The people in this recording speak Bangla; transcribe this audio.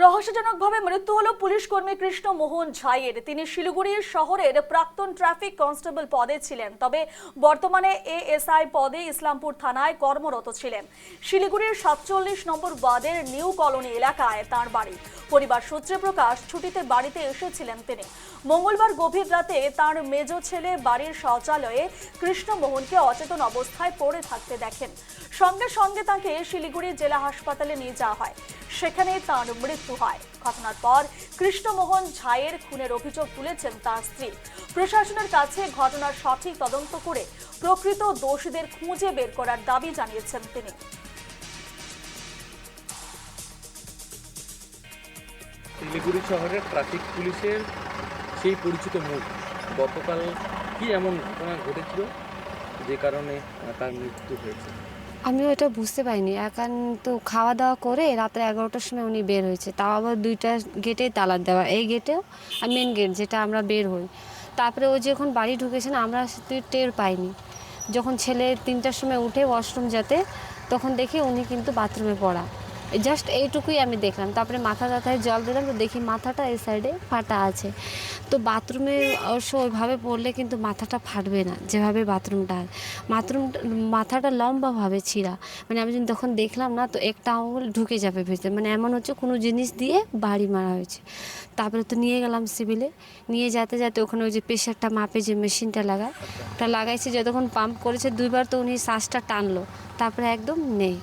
রহস্যজনকভাবে মৃত্যু হলো পুলিশ কর্মী কৃষ্ণ মোহন ঝাইয়ের। তিনি শিলিগুড়ি শহরের প্রাক্তন ট্রাফিক কনস্টেবল পদে ছিলেন, তবে বর্তমানে এএসআই পদে ইসলামপুর থানায় কর্মরত ছিলেন। শিলিগুড়ির 47 নম্বর ওয়ার্ডের নিউ কলোনি এলাকায় তার বাড়ি। পরিবার সূত্রে প্রকাশ, ছুটিতে বাড়িতে এসেছিলেন তিনি। মঙ্গলবার গভীর রাতে তার মেজ ছেলে বাড়ির শৌচালয়ে কৃষ্ণ মোহনকে অচেতন অবস্থায় পড়ে থাকতে দেখেন। সঙ্গে সঙ্গে তাকে শিলিগুড়ি জেলা হাসপাতালে নিয়ে যাওয়া হয়, সেখানে তার মৃত্যু হয়। ঘটনার পর কৃষ্ণমোহন ঝাইয়ের খুনের অভিযোগ তুলেছেন তার স্ত্রী। প্রশাসনের কাছে ঘটনার সঠিক তদন্ত করে প্রকৃত দোষীদের খুঁজে বের করার দাবি জানিয়েছেন তিনি। শিলিগুড়ি শহরের ট্রাফিক পুলিশের সেই পরিচিত মুখ গতকাল কি এমন ঘটনা ঘটেছিল যে কারণে তার মৃত্যু হয়েছে? আমিও এটা বুঝতে পারিনি। এখন তো খাওয়া দাওয়া করে রাত্রে 11টার সময় উনি বের হয়েছে, তাও আবার 2টা গেটেই তালা দেওয়া। এই গেটেও আর মেন গেট যেটা আমরা বের হই, তারপরে ও যখন বাড়ি ঢুকেছেন আমরা টের পাইনি। যখন ছেলে 3টার সময় উঠে ওয়াশরুম যেতে, তখন দেখি উনি কিন্তু বাথরুমে পড়া। জাস্ট এইটুকুই আমি দেখলাম। তারপরে মাথা ব্যথায় জল দিলাম, তো দেখি মাথাটা এই সাইডে ফাটা আছে। তো বাথরুমে অবশ্য ওইভাবে পড়লে কিন্তু মাথাটা ফাটবে না, যেভাবে মাথাটা লম্বাভাবে ছিঁড়া। মানে আমি তখন দেখলাম না, তো একটা আঙুল ঢুকে যাবে ভেতরে, মানে এমন হচ্ছে কোনো জিনিস দিয়ে বাড়ি মারা হয়েছে। তারপরে তো নিয়ে গেলাম সিভিলে। নিয়ে যেতে যেতে ওখানে ওই যে প্রেশারটা মাপে যে মেশিনটা লাগায়, ওটা লাগাইছে। যতক্ষণ পাম্প করেছে 2বার, তো উনি শ্বাসটা টানলো, তারপরে একদম নেই।